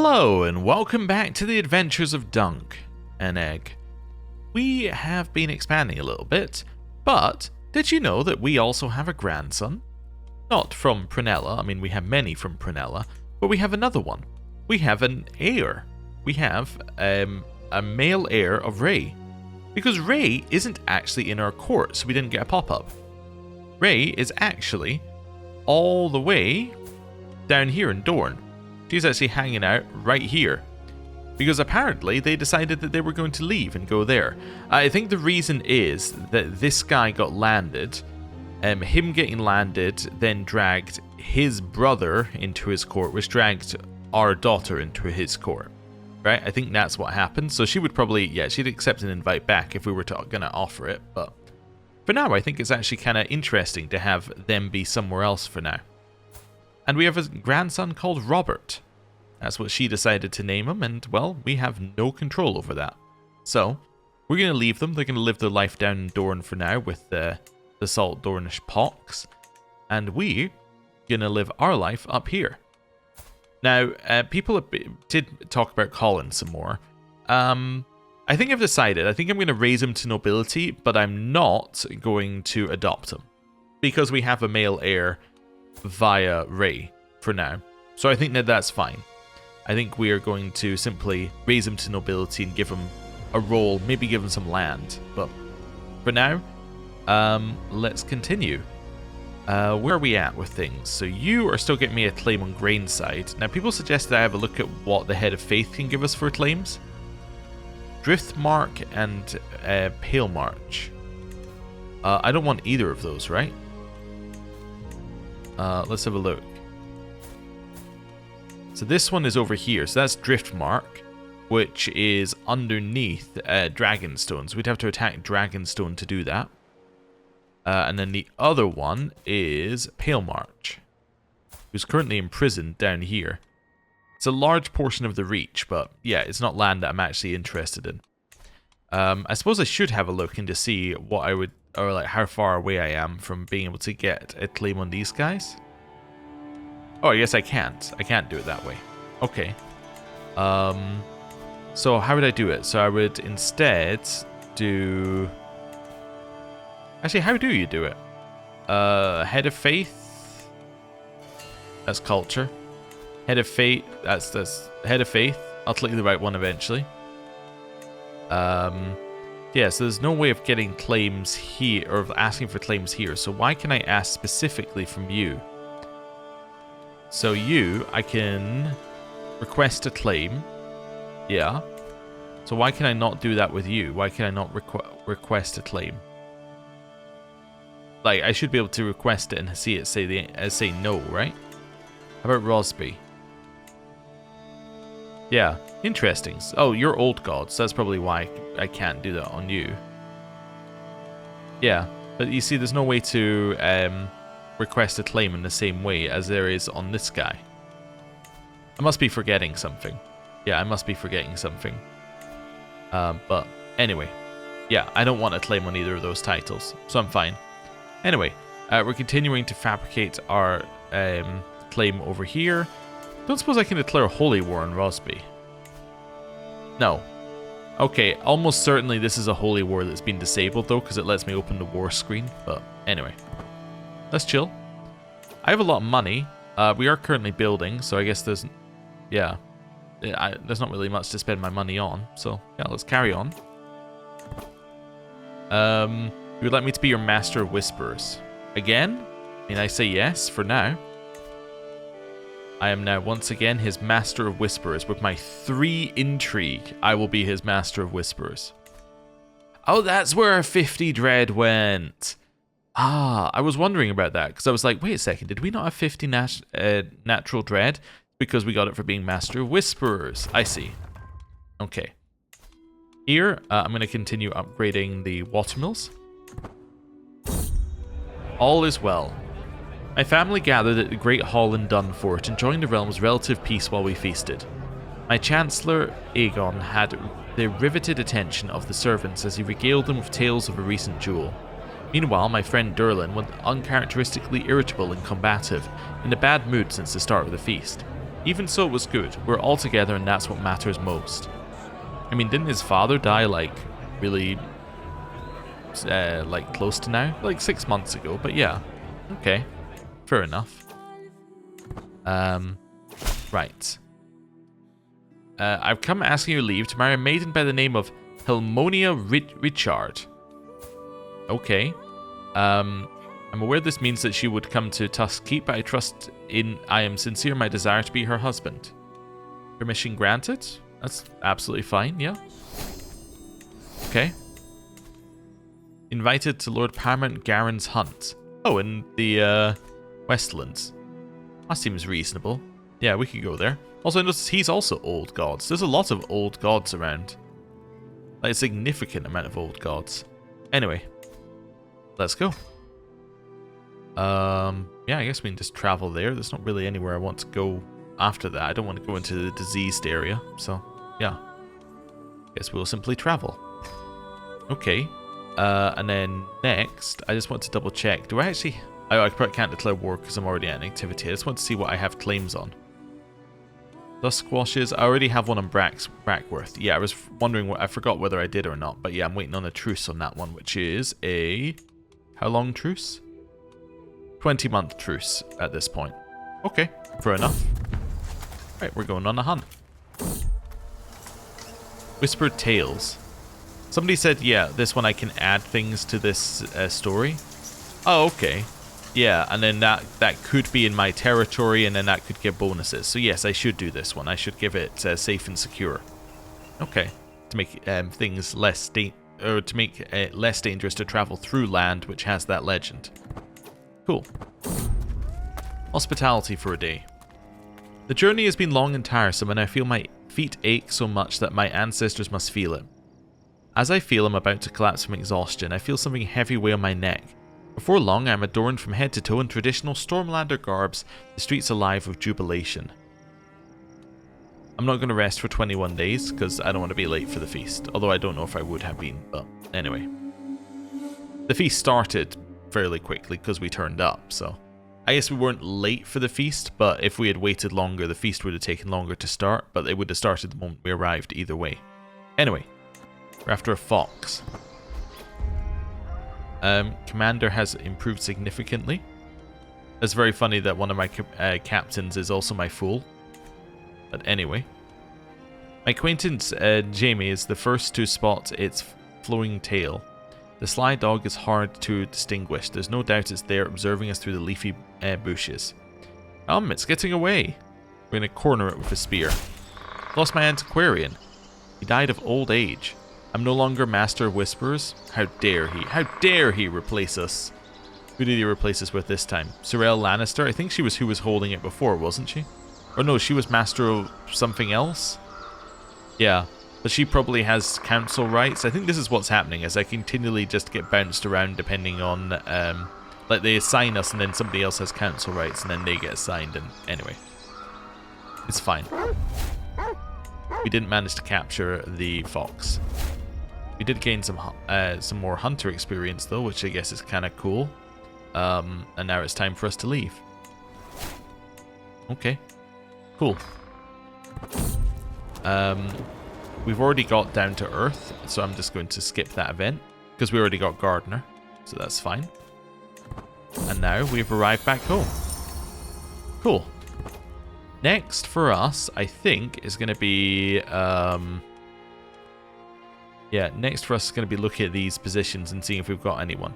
Hello and welcome back to the adventures of Dunk and Egg. We have been expanding a little bit, but did you know that we also have a grandson? Not from Prunella, I mean we have many from Prunella, but we have another one. We have an heir. We have a male heir of Ray. Because Ray isn't actually in our court, so we didn't get a pop-up. Ray is actually all the way down here in Dorne. She's actually hanging out right here. Because apparently they decided that they were going to leave and go there. I think the reason is that this guy got landed. Him getting landed then dragged his brother into his court, which dragged our daughter into his court. Right? I think that's what happened. So she would probably, yeah, she'd accept an invite back if we were going to offer it. But for now, I think it's actually kind of interesting to have them be somewhere else for now. And we have a grandson called Robert. That's what she decided to name him, and, well, we have no control over that. So, we're going to leave them. They're going to live their life down in Dorne for now with the Salt Dornish pox. And we're going to live our life up here. Now, people did talk about Colin some more. I think I've decided. I think I'm going to raise him to nobility, but I'm not going to adopt him. Because we have a male heir via Ray for now. So I think that that's fine. I think we are going to simply raise him to nobility and give him a role, maybe give him some land. But for now, let's continue. Where are we at with things? So you are still getting me a claim on Grainside. Now people suggest that I have a look at what the Head of Faith can give us for claims. Driftmark and Pale March. I don't want either of those, right? Let's have a look. So this one is over here. So that's Driftmark, which is underneath Dragonstone. So we'd have to attack Dragonstone to do that. And then the other one is Pale March, who's currently imprisoned down here. It's a large portion of the Reach, but yeah, it's not land that I'm actually interested in. I suppose I should have a look in to see what I would, or like how far away I am from being able to get a claim on these guys. Oh, I guess I can't. I can't do it that way. Okay. So how would I do it? So I would instead do... Actually, how do you do it? Head of Faith. That's culture. Head of Faith. That's Head of Faith. I'll click the right one eventually. Yeah, so there's no way of getting claims here, or asking for claims here. So why can I ask specifically from you? So you, I can request a claim. Yeah. So why can I not do that with you? Why can I not request a claim? Like, I should be able to request it and see it say no, right? How about Rosby? Yeah, interesting. Oh, you're old gods. That's probably why I can't do that on you. Yeah, but you see, there's no way to request a claim in the same way as there is on this guy. I must be forgetting something. Yeah, I must be forgetting something. But anyway, yeah, I don't want a claim on either of those titles, so I'm fine. Anyway, we're continuing to fabricate our claim over here. Don't suppose I can declare a holy war on Rosby. No. Okay, almost certainly this is a holy war that's been disabled though, because it lets me open the war screen. But anyway, let's chill. I have a lot of money. We are currently building, so I guess there's... Yeah. There's not really much to spend my money on. So, yeah, let's carry on. You would like me to be your Master of Whisperers? Again? I mean, I say yes for now. I am now once again his Master of Whisperers. With my 3 intrigue, I will be his Master of Whisperers. Oh, that's where our 50 dread went. Ah, I was wondering about that, because I was like, wait a second, did we not have 50 natural dread? Because we got it for being Master of Whisperers. I see. Okay. Here, I'm going to continue upgrading the watermills. All is well. My family gathered at the Great Hall in Dunfort, enjoying the realm's relative peace while we feasted. My Chancellor, Aegon, had the riveted attention of the servants as he regaled them with tales of a recent duel. Meanwhile, my friend Durlin was uncharacteristically irritable and combative, in a bad mood since the start of the feast. Even so, it was good. We're all together, and that's what matters most. I mean, didn't his father die, like, really, like, close to now? Like, 6 months ago, but yeah. Okay. Fair enough. Right. I've come asking your leave to marry a maiden by the name of Helmonia Richard. Okay. I'm aware this means that she would come to Tusk Keep, but I am sincere in my desire to be her husband. Permission granted? That's absolutely fine, yeah. Okay. Invited to Lord Paramount Garen's hunt. Oh, in the Westlands. That seems reasonable. Yeah, we could go there. Also, I noticed he's also old gods. There's a lot of old gods around. Like a significant amount of old gods. Anyway, let's go. Yeah, I guess we can just travel there. There's not really anywhere I want to go after that. I don't want to go into the diseased area, so yeah. Guess we'll simply travel. Okay. And then next, I just want to double check. Do I actually... I probably can't declare war because I'm already at an activity. I just want to see what I have claims on. Dust squashes. I already have one on Brackworth. Yeah, I was wondering what... I forgot whether I did or not. But yeah, I'm waiting on a truce on that one, which is a... How long truce? 20-month truce at this point. Okay, fair enough. Right, we're going on a hunt. Whispered Tales. Somebody said, yeah, this one I can add things to this story. Oh, okay. Yeah, and then that could be in my territory, and then that could give bonuses. So yes, I should do this one. I should give it safe and secure. Okay, to make things less to make it less dangerous to travel through land which has that legend. Cool. Hospitality for a day. The journey has been long and tiresome, and I feel my feet ache so much that my ancestors must feel it. As I feel I'm about to collapse from exhaustion, I feel something heavy weigh on my neck. Before long, I am adorned from head to toe in traditional Stormlander garbs, the streets alive with jubilation. I'm not going to rest for 21 days, because I don't want to be late for the feast, although I don't know if I would have been, but anyway. The feast started fairly quickly because we turned up, so... I guess we weren't late for the feast, but if we had waited longer, the feast would have taken longer to start, but it would have started the moment we arrived either way. Anyway, we're after a fox. Commander has improved significantly. It's very funny that one of my captains is also my fool. But anyway. My acquaintance Jamie is the first to spot its flowing tail. The sly dog is hard to distinguish. There's no doubt it's there observing us through the leafy bushes. It's getting away. We're going to corner it with a spear. Lost my antiquarian. He died of old age. I'm no longer Master of Whisperers. How dare he? How dare he replace us? Who did he replace us with this time? Sorelle Lannister? I think she was who was holding it before, wasn't she? Or no, she was Master of something else? Yeah. But she probably has council rights. I think this is what's happening, as I continually just get bounced around depending on... like, they assign us and then somebody else has council rights and then they get assigned, and anyway. It's fine. We didn't manage to capture the fox. We did gain some more hunter experience, though, which I guess is kind of cool. And now it's time for us to leave. Okay. Cool. We've already got Down to Earth, so I'm just going to skip that event, because we already got Gardener, so that's fine. And now we've arrived back home. Cool. Next for us, I think, is going to be... yeah, next for us is going to be looking at these positions and seeing if we've got anyone.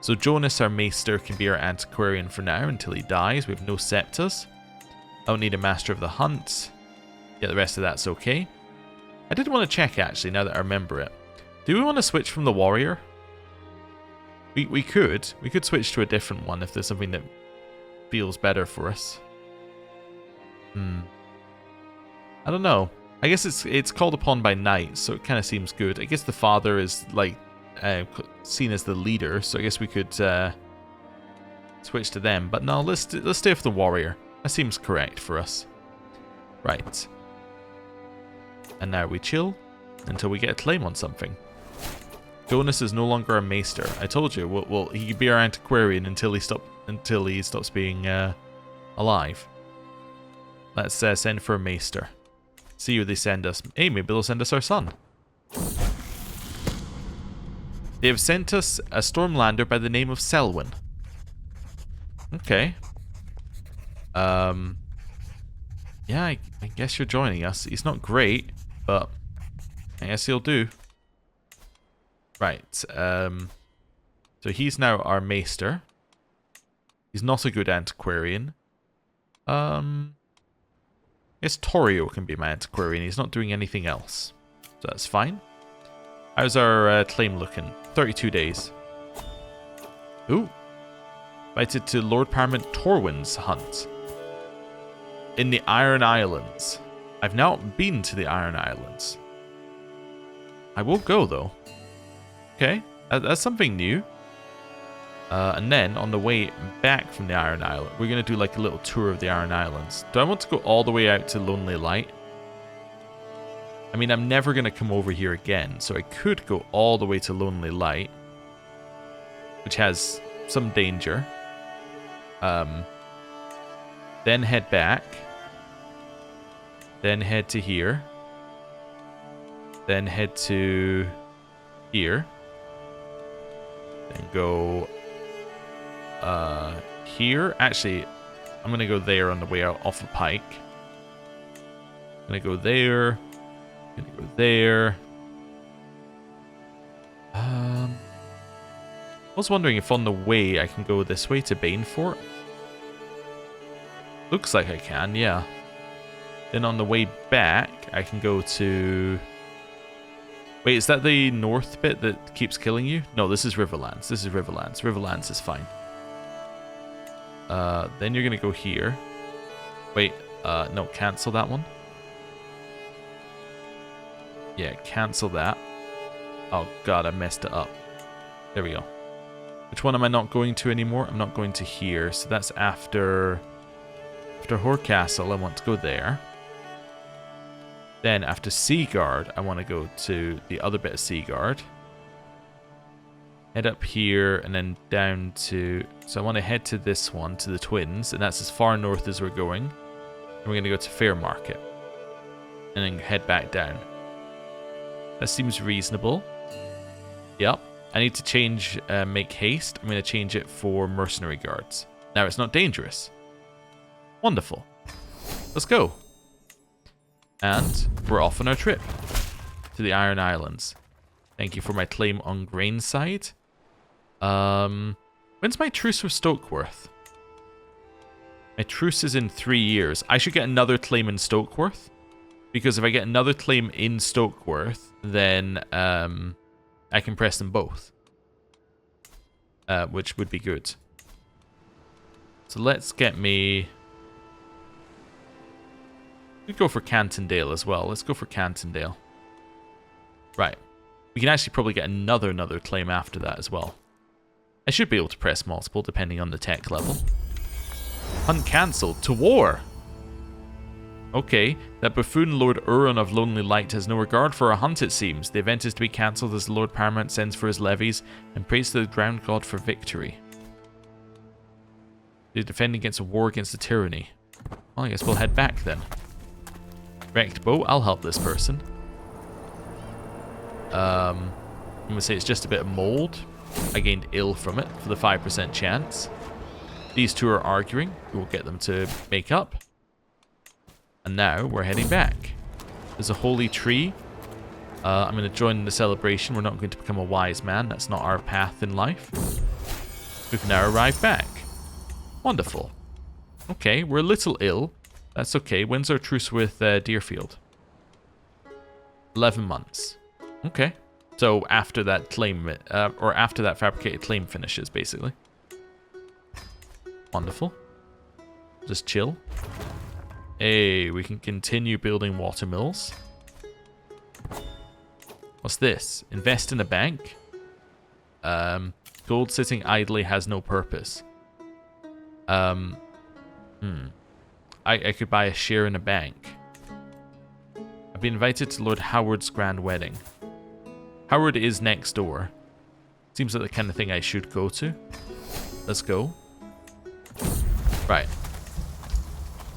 So Jonas, our maester, can be our antiquarian for now until he dies. We have no septas. I don't need a master of the hunt. Yeah, the rest of that's okay. I did want to check, actually, now that I remember it. Do we want to switch from the warrior? We could. We could switch to a different one if there's something that feels better for us. I don't know. I guess it's called upon by knights, so it kind of seems good. I guess the father is, like, seen as the leader, so I guess we could switch to them. But no, let's stay with the warrior. That seems correct for us. Right. And now we chill until we get a claim on something. Jonas is no longer a maester. I told you. Well, he could be our antiquarian until he stops being alive. Let's send for a maester. See who they send us. Hey, maybe they'll send us our son. They have sent us a Stormlander by the name of Selwyn. Okay. Yeah, I guess you're joining us. He's not great, but I guess he'll do. Right. So he's now our maester. He's not a good antiquarian. I guess Torio can be my antiquarian. He's not doing anything else. So that's fine. How's our claim looking? 32 days. Ooh. Invited to Lord Paramount Torwin's hunt. In the Iron Islands. I've not been to the Iron Islands. I will go, though. Okay. That's something new. And then, on the way back from the Iron Island, we're going to do like a little tour of the Iron Islands. Do I want to go all the way out to Lonely Light? I mean, I'm never going to come over here again, so I could go all the way to Lonely Light, which has some danger. Then head back. Then head to here. Then head to here. Then go here. Actually, I'm going to go there on the way out off the pike. I'm going to go there. I'm going to go there. I was wondering if on the way I can go this way to Banefort. Looks like I can, yeah. Then on the way back, I can go to... Wait, is that the north bit that keeps killing you? No, this is Riverlands. This is Riverlands. Riverlands is fine. Then you're going to go here. Wait, no, cancel that one. Yeah, cancel that. Oh god, I messed it up. There we go. Which one am I not going to anymore? I'm not going to here, so that's after Hoare Castle. I want to go there. Then after Seaguard, I want to go to the other bit of Seaguard. Head up here and then down to... So I want to head to this one, to the Twins, and that's as far north as we're going. And we're going to go to Fairmarket. And then head back down. That seems reasonable. Yep. I need to change Make Haste. I'm going to change it for Mercenary Guards. Now it's not dangerous. Wonderful. Let's go. And we're off on our trip to the Iron Islands. Thank you for my claim on Grainside. When's my truce with Stokeworth? My truce is in 3 years. I should get another claim in Stokeworth. Because if I get another claim in Stokeworth, then I can press them both. Which would be good. So let's get me... We could go for Cantondale as well. Let's go for Cantondale. Right. We can actually probably get another claim after that as well. I should be able to press multiple depending on the tech level. Hunt cancelled. To war! Okay, that buffoon Lord Uron of Lonely Light has no regard for a hunt, it seems. The event is to be cancelled as the Lord Paramount sends for his levies and prays to the ground god for victory. They defend against a war against the tyranny. Well, I guess we'll head back then. Wrecked boat, I'll help this person. I'm going to say it's just a bit of mold. I gained ill from it for the 5% chance. These two are arguing. We will get them to make up. And now we're heading back. There's a holy tree. I'm going to join the celebration. We're not going to become a wise man. That's not our path in life. We've now arrived back. Wonderful. Okay, we're a little ill. That's okay. When's our truce with Deerfield? 11 months. Okay. So after that claim, or after that fabricated claim finishes, basically. Wonderful. Just chill. Hey, we can continue building watermills. What's this? Invest in a bank? Gold sitting idly has no purpose. I could buy a share in a bank. I've been invited to Lord Howard's grand wedding. Howard is next door. Seems like the kind of thing I should go to. Let's go. Right.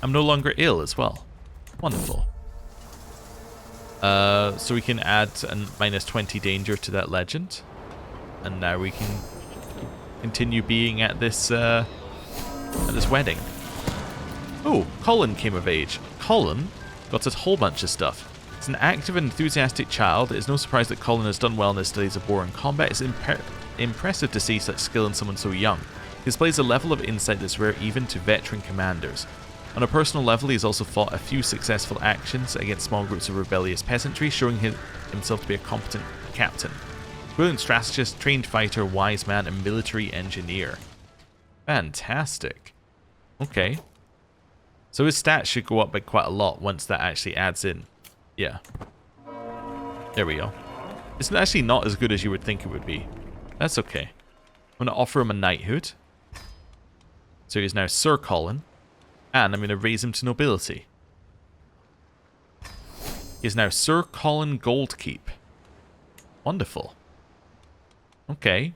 I'm no longer ill as well. Wonderful. So we can add a -20 danger to that legend. And now we can continue being at this wedding. Oh, Colin came of age. Colin got a whole bunch of stuff. As an active and enthusiastic child, it is no surprise that Colin has done well in his studies of war and combat. It's impressive to see such skill in someone so young. He displays a level of insight that's rare even to veteran commanders. On a personal level, he has also fought a few successful actions against small groups of rebellious peasantry, showing himself to be a competent captain. Brilliant strategist, trained fighter, wise man, and military engineer. Fantastic. Okay. So his stats should go up by quite a lot once that actually adds in. Yeah. There we go. It's actually not as good as you would think it would be. That's okay. I'm going to offer him a knighthood. So he's now Sir Colin. And I'm going to raise him to nobility. He is now Sir Colin Goldkeep. Wonderful. Okay.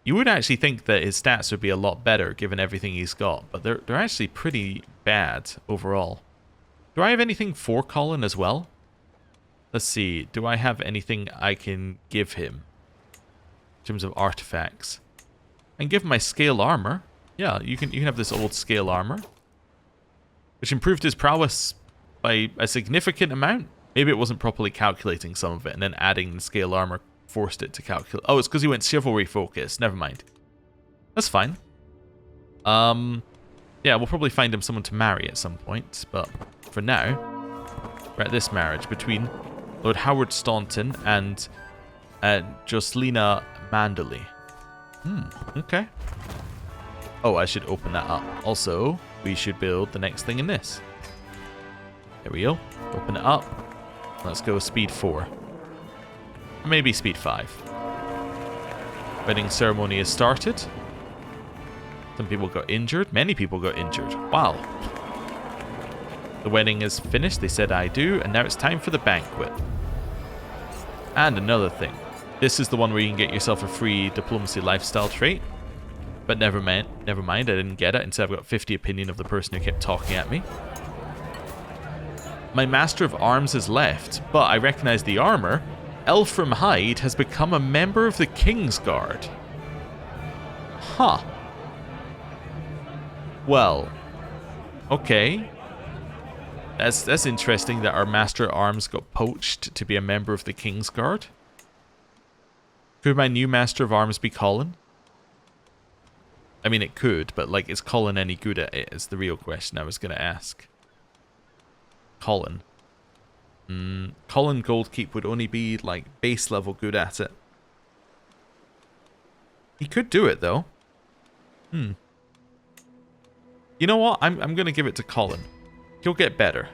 You would actually think that his stats would be a lot better given everything he's got, but they're actually pretty bad overall. Do I have anything for Colin as well? Let's see. Do I have anything I can give him in terms of artifacts? I can give him my scale armor. Yeah, you can have this old scale armor, which improved his prowess by a significant amount. Maybe it wasn't properly calculating some of it, and then adding the scale armor forced it to calculate. Oh, it's because he went chivalry focused. Never mind. That's fine. Yeah, we'll probably find him someone to marry at some point, but for now, we're at this marriage between Lord Howard Staunton and Jocelina Manderley. Okay. Oh, I should open that up. Also, we should build the next thing in this. There we go. Open it up. Let's go speed 4. Maybe speed 5. Wedding ceremony has started. Some people got injured. Many people got injured. Wow. The wedding is finished. They said I do. And now it's time for the banquet. And another thing. This is the one where you can get yourself a free diplomacy lifestyle trait. But never mind. I didn't get it. Instead, I've got 50 opinion of the person who kept talking at me. My Master of Arms has left, but I recognize the armor. Elfram Hyde has become a member of the King's Guard. Huh. Well, okay. That's interesting that our Master of Arms got poached to be a member of the King's Guard. Could my new Master of Arms be Colin? I mean, it could, but, like, is Colin any good at it is the real question I was going to ask. Colin. Colin Goldkeep would only be, like, base level good at it. He could do it, though. You know what? I'm going to give it to Colin. He'll get better.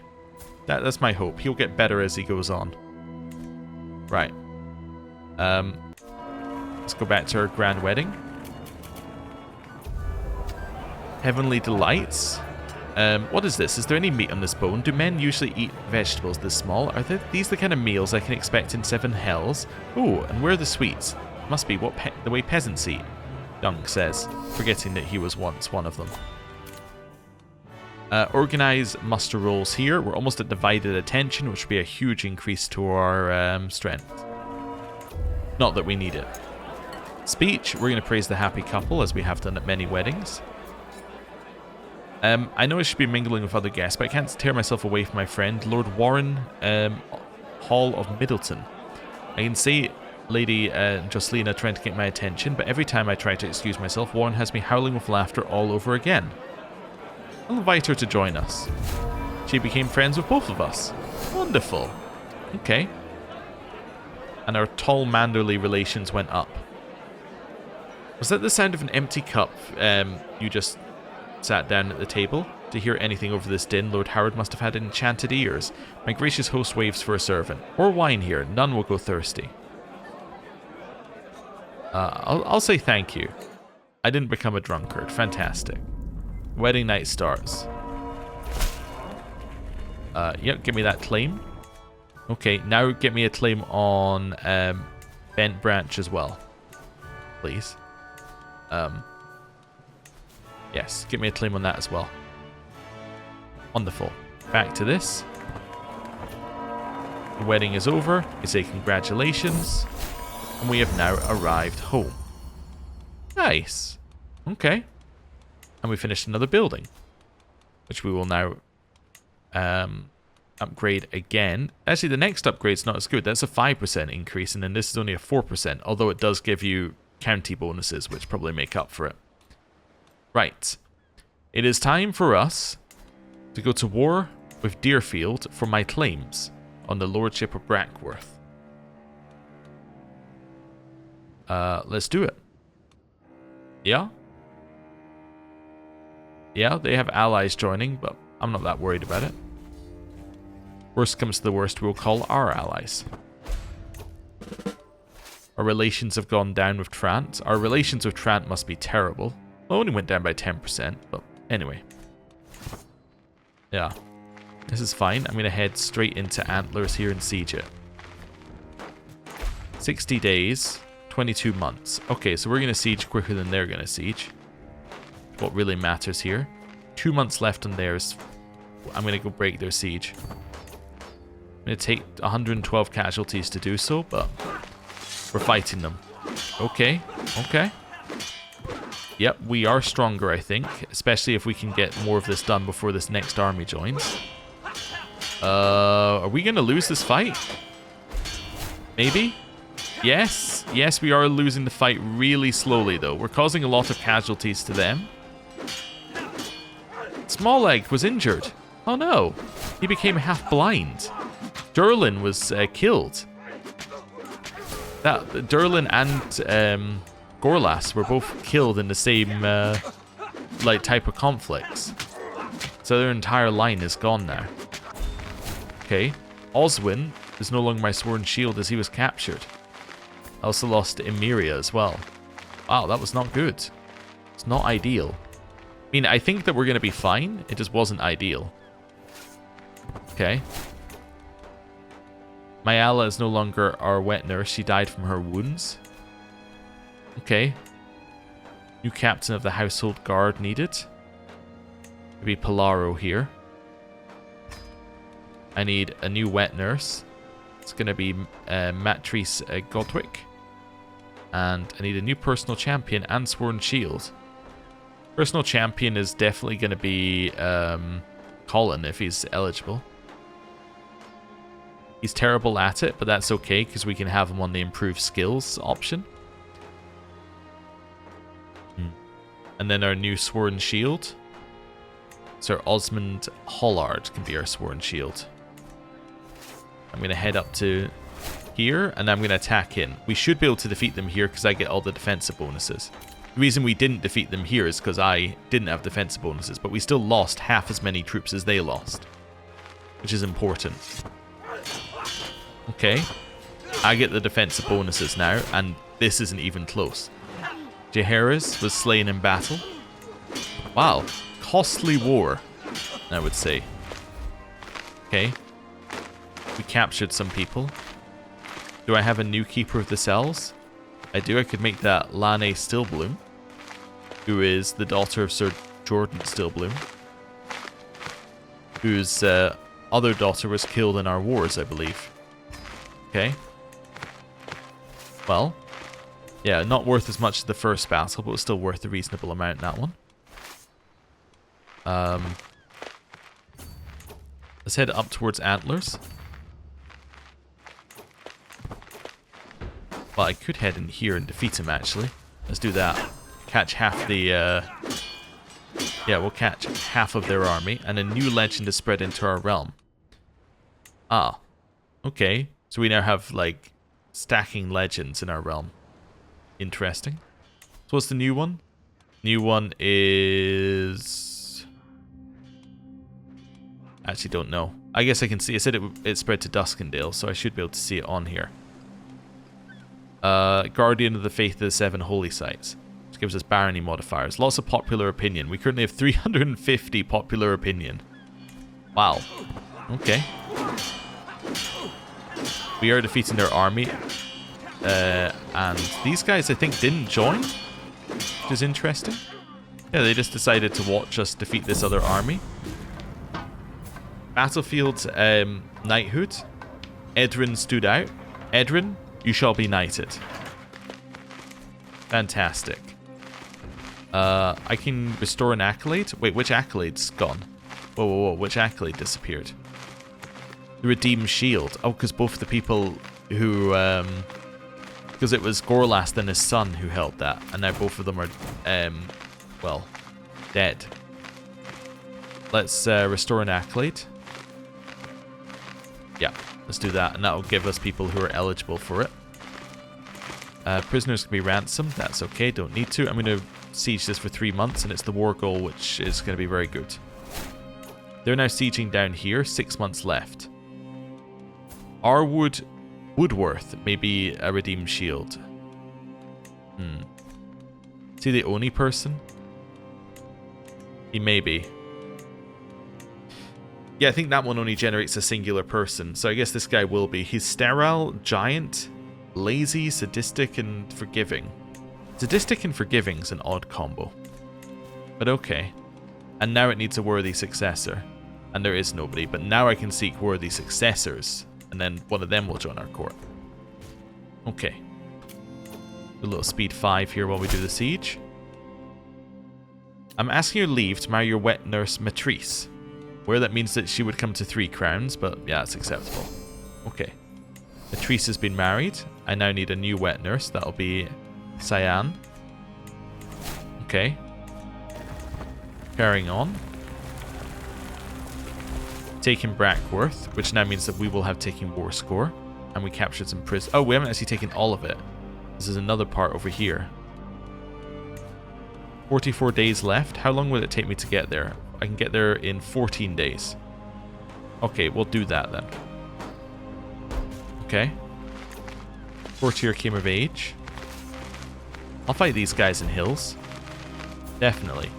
That's my hope. He'll get better as he goes on. Right. Let's go back to our grand wedding. Heavenly Delights. What is this? Is there any meat on this bone? Do men usually eat vegetables this small? Are these the kind of meals I can expect in 7 hells? Oh, and where are the sweets? Must be the way peasants eat, Dunk says, forgetting that he was once one of them. Organize muster rolls here. We're almost at divided attention, which would be a huge increase to our strength. Not that we need it. Speech. We're going to praise the happy couple, as we have done at many weddings. I know I should be mingling with other guests, but I can't tear myself away from my friend, Lord Warren Hall of Middleton. I can see Lady Jocelina trying to get my attention, but every time I try to excuse myself, Warren has me howling with laughter all over again. I'll invite her to join us. She became friends with both of us. Wonderful. Okay. And our tall manderly relations went up. Was that the sound of an empty cup you just sat down at the table? To hear anything over this din, Lord Howard must have had enchanted ears. My gracious host waves for a servant. Or wine here, none will go thirsty. I'll say thank you. I didn't become a drunkard. Fantastic. Wedding night starts. Yep, give me that claim. Okay, now get me a claim on Bent Branch as well. Please. Yes, give me a claim on that as well. Wonderful. Back to this. The wedding is over. We say congratulations. And we have now arrived home. Nice. Okay. And we finished another building, which we will now upgrade again. Actually, the next upgrade's not as good. That's a 5% increase, and then this is only a 4%, although it does give you county bonuses, which probably make up for it. Right. It is time for us to go to war with Deerfield for my claims on the Lordship of Brackworth. Let's do it. Yeah? Yeah, they have allies joining, but I'm not that worried about it. Worst comes to the worst, we'll call our allies. Our relations have gone down with Trant. Our relations with Trant must be terrible. Well, it only went down by 10%, but anyway. Yeah. This is fine. I'm going to head straight into Antlers here and siege it. 60 days, 22 months. Okay, so we're going to siege quicker than they're going to siege. What really matters here. 2 months left on theirs. I'm going to go break their siege. I'm going to take 112 casualties to do so, but we're fighting them. Okay, okay. Yep, we are stronger, I think. Especially if we can get more of this done before this next army joins. Are we going to lose this fight? Maybe? Yes. Yes, we are losing the fight really slowly, though. We're causing a lot of casualties to them. Small-Leg was injured. Oh, no. He became half-blind. Durlin was killed. Durlin and Gorlas were both killed in the same type of conflicts. So their entire line is gone now. Okay. Oswin is no longer my sword and shield as he was captured. I also lost Emiria as well. Wow, that was not good. It's not ideal. I mean, I think that we're going to be fine. It just wasn't ideal. Okay. Mayala is no longer our wet nurse. She died from her wounds. Okay. New captain of the household guard needed. Maybe Polaro here. I need a new wet nurse. It's going to be Matrice Godwick. And I need a new personal champion and sword and shield. Personal champion is definitely going to be Colin if he's eligible. He's terrible at it, but that's okay because we can have him on the improved skills option. And then our new sword and shield. Sir Osmond Hollard can be our sword and shield. I'm going to head up to here, and I'm going to attack in. We should be able to defeat them here because I get all the defensive bonuses. The reason we didn't defeat them here is because I didn't have defensive bonuses, but we still lost half as many troops as they lost, which is important. Okay, I get the defensive bonuses now, and this isn't even close. Jaehaerys was slain in battle. Wow, costly war, I would say. Okay, we captured some people. Do I have a new Keeper of the Cells? I do. I could make that Lane Stillbloom, who is the daughter of Sir Jordan Stillbloom, whose other daughter was killed in our wars, I believe. Okay. Well, yeah, not worth as much as the first battle, but still worth a reasonable amount, that one. Let's head up towards Antlers. Well, I could head in here and defeat him, actually. Let's do that. Catch half the... Yeah, we'll catch half of their army, and a new legend is spread into our realm. Ah. Okay. So we now have, like, stacking legends in our realm. Interesting. So what's the new one? New one is... Actually don't know. I guess I can see. It said it spread to Duskendale, so I should be able to see it on here. Guardian of the Faith of the Seven Holy Sites. Which gives us barony modifiers. Lots of popular opinion. We currently have 350 popular opinion. Wow. Okay. We are defeating their army. And these guys, I think, didn't join. Which is interesting. Yeah, they just decided to watch us defeat this other army. Battlefield knighthood. Edrin stood out. Edrin, you shall be knighted. Fantastic. I can restore an accolade. Wait, which accolade's gone? Whoa, whoa, whoa. Which accolade disappeared? The Redeemed Shield. Oh, because both the people who... because it was Gorlast and his son who held that. And now both of them are, well, dead. Let's restore an accolade. Yeah, let's do that. And that'll give us people who are eligible for it. Prisoners can be ransomed. That's okay. Don't need to. I'm going to siege this for 3 months. And it's the war goal, which is going to be very good. They're now sieging down here. 6 months left. Woodworth may be a redeemed shield. Is he the only person? He may be. Yeah, I think that one only generates a singular person. So I guess this guy will be. He's sterile, giant, lazy, sadistic, and forgiving. Sadistic and forgiving is an odd combo. But okay. And now it needs a worthy successor. And there is nobody. But now I can seek worthy successors. And then one of them will join our court. Okay. A little speed 5 here while we do the siege. I'm asking your leave to marry your wet nurse Matrice. Where that means that she would come to 3 crowns, but yeah, it's acceptable. Okay. Matrice has been married. I now need a new wet nurse. That'll be Cyan. Okay. Carrying on. Taken Brackworth, which now means that we will have taken war score. And we captured some prisoners. Oh, we haven't actually taken all of it. This is another part over here. 44 days left. How long will it take me to get there? I can get there in 14 days. Okay, we'll do that then. Okay. Courtier came of age. I'll fight these guys in hills. Definitely.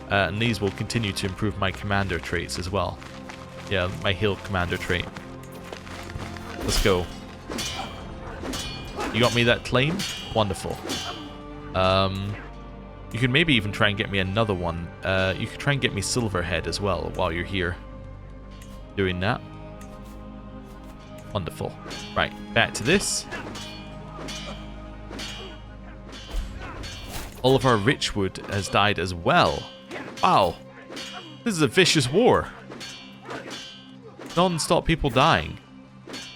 And these will continue to improve my commander traits as well. Yeah, my hill commander trait. Let's go. You got me that claim? Wonderful. You could maybe even try and get me another one. You could try and get me Silverhead as well while you're here. Doing that. Wonderful. Right, back to this. All of our Richwood has died as well. Wow. This is a vicious war. Non-stop people dying.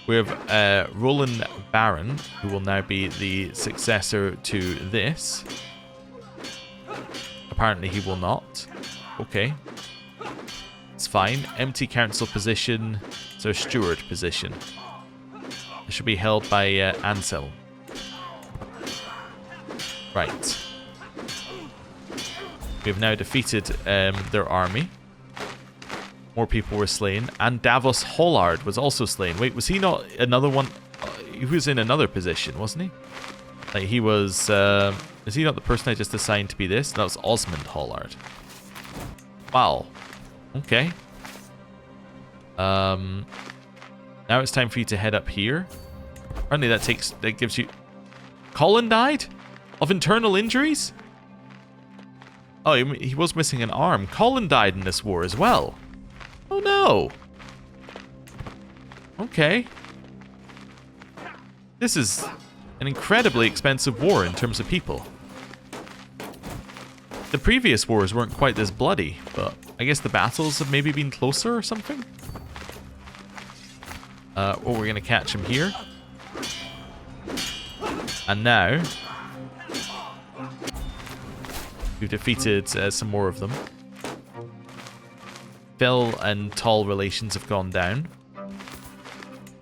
We have Roland Baron, who will now be the successor to this. Apparently he will not. Okay. It's fine. Empty council position. So steward position. It should be held by Anselm. Right. We've now defeated their army. More people were slain. And Davos Hollard was also slain. Wait, was he not another one? He was in another position, wasn't he? Like he was... is he not the person I just assigned to be this? That was Osmond Hollard. Wow. Okay. Now it's time for you to head up here. Apparently that gives you... Colin died? Of internal injuries? Oh, he was missing an arm. Colin died in this war as well. Oh no. Okay. This is an incredibly expensive war in terms of people. The previous wars weren't quite this bloody, but I guess the battles have maybe been closer or something? Well, we're going to catch him here. And now... we've defeated some more of them. Fell and Tall relations have gone down.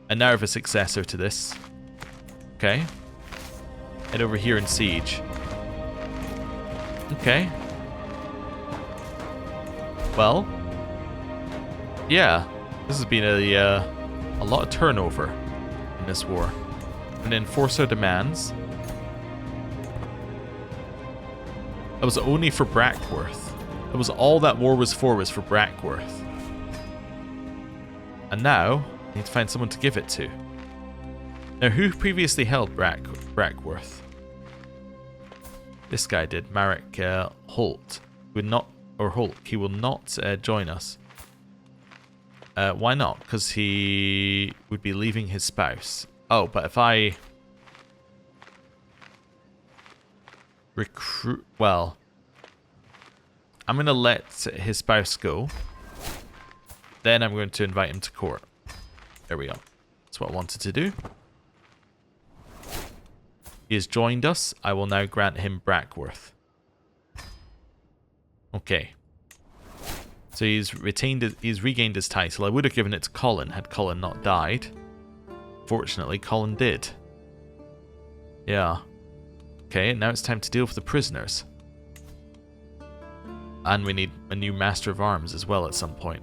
And now I have a successor to this. Okay. Head over here and siege. Okay. Well. Yeah. This has been a lot of turnover in this war. And enforcer demands. That was only for Brackworth. That was all that war was for Brackworth. And now, I need to find someone to give it to. Now, who previously held Brackworth? This guy did, Marek Holt. He will not join us. Why not? Because he would be leaving his spouse. Oh, but if I recruit... Well, I'm going to let his spouse go. Then I'm going to invite him to court. There we go. That's what I wanted to do. He has joined us. I will now grant him Brackworth. Okay. So he's regained his title. I would have given it to Colin had Colin not died. Fortunately, Colin did. Yeah. Okay, now it's time to deal with the prisoners. And we need a new Master of Arms as well at some point.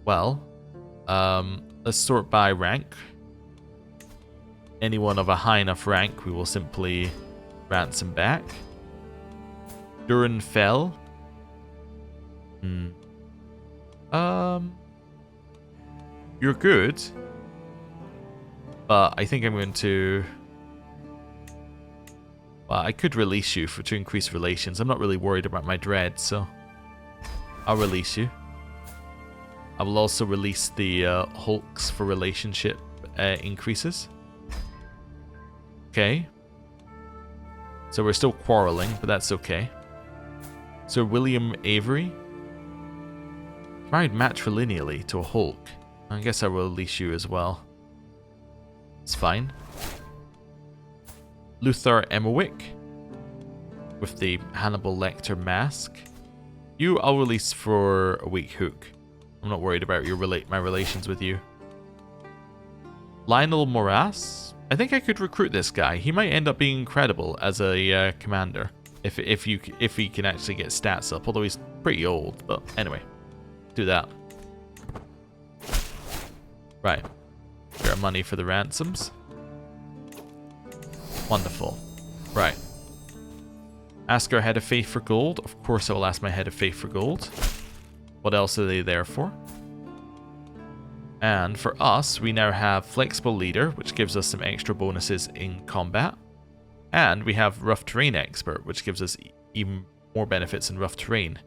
Well, let's sort by rank. Anyone of a high enough rank, we will simply ransom back. Durin fell. You're good. But I think I'm going to... Well, I could release you to increase relations. I'm not really worried about my dread, so... I'll release you. I will also release the hulks for relationship increases. Okay. So we're still quarreling, but that's okay. Sir William Avery married matrilineally to a Hulk. I guess I will release you as well. It's fine. Luther Emmerwick with the Hannibal Lecter mask. You I'll release for a weak hook. I'm not worried about my relations with you. Lionel Morass. I think I could recruit this guy. He might end up being incredible as a commander if he can actually get stats up. Although he's pretty old, but anyway, do that. Right, got our money for the ransoms. Wonderful. Right. Ask our head of faith for gold. Of course, I will ask my head of faith for gold. What else are they there for? And for us, we now have Flexible Leader, which gives us some extra bonuses in combat. And we have Rough Terrain Expert, which gives us even more benefits in rough terrain.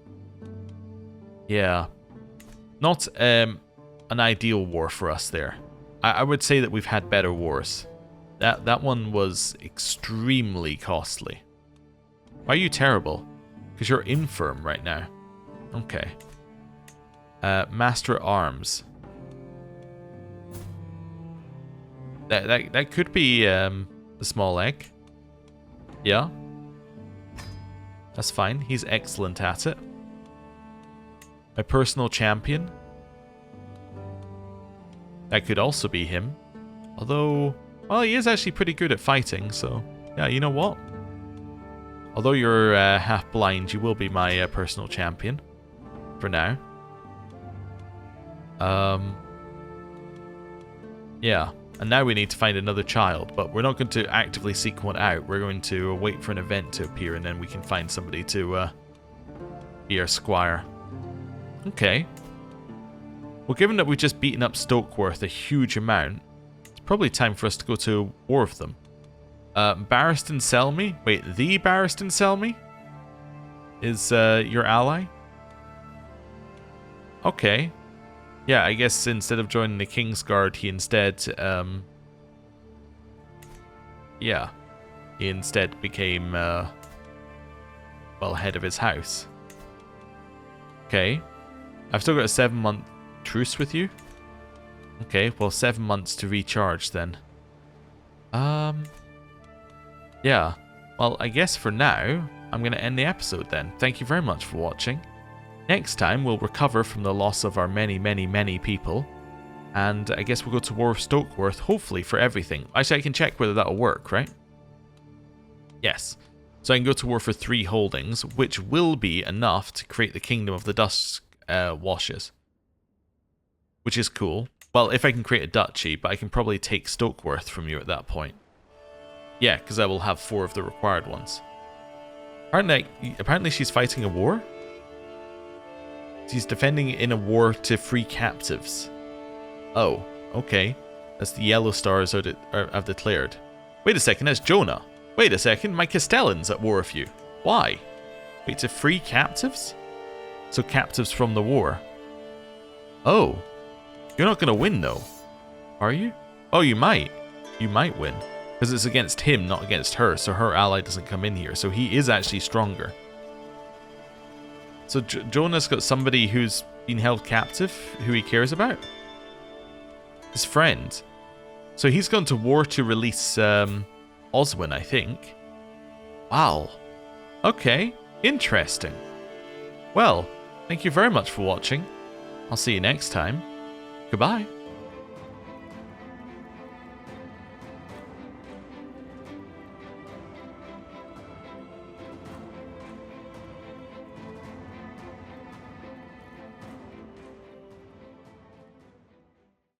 Yeah. Not an ideal war for us there. I would say that we've had better wars. That one was extremely costly. Why are you terrible? Because you're infirm right now. Okay. Master Arms. That could be the small egg. Yeah. That's fine. He's excellent at it. My personal champion. That could also be him. Although, well, he is actually pretty good at fighting, so... Yeah, you know what? Although you're half blind, you will be my personal champion. For now. Yeah. And now we need to find another child, but we're not going to actively seek one out. We're going to wait for an event to appear, and then we can find somebody to be our squire. Okay. Well, given that we've just beaten up Stokeworth a huge amount, it's probably time for us to go to war with them. Barristan Selmy? Wait, the Barristan Selmy? Is your ally? Okay. Yeah, I guess instead of joining the Kingsguard, he instead, yeah. He instead became, well, head of his house. Okay. I've still got a 7-month truce with you. Okay, well, 7 months to recharge then. Yeah. Well, I guess for now, I'm going to end the episode then. Thank you very much for watching. Next time, we'll recover from the loss of our many, many, many people. And I guess we'll go to war with Stokeworth, hopefully for everything. Actually, I can check whether that'll work, right? Yes. So I can go to war for 3 holdings, which will be enough to create the Kingdom of the Dust Washes. Which is cool. Well, if I can create a duchy, but I can probably take Stokeworth from you at that point. Yeah, because I will have 4 of the required ones. Apparently she's fighting a war? She's defending in a war to free captives. Oh, okay. That's the Yellow Stars have declared. Wait a second, that's Jonah. Wait a second, my Castellan's at war with you. Why? Wait, to free captives? So captives from the war. Oh. You're not going to win, though. Are you? Oh, you might. You might win. Because it's against him, not against her. So her ally doesn't come in here. So he is actually stronger. So Jonah's got somebody who's been held captive, who he cares about. His friend. So he's gone to war to release Oswin, I think. Wow. Okay. Interesting. Well, thank you very much for watching. I'll see you next time. Goodbye.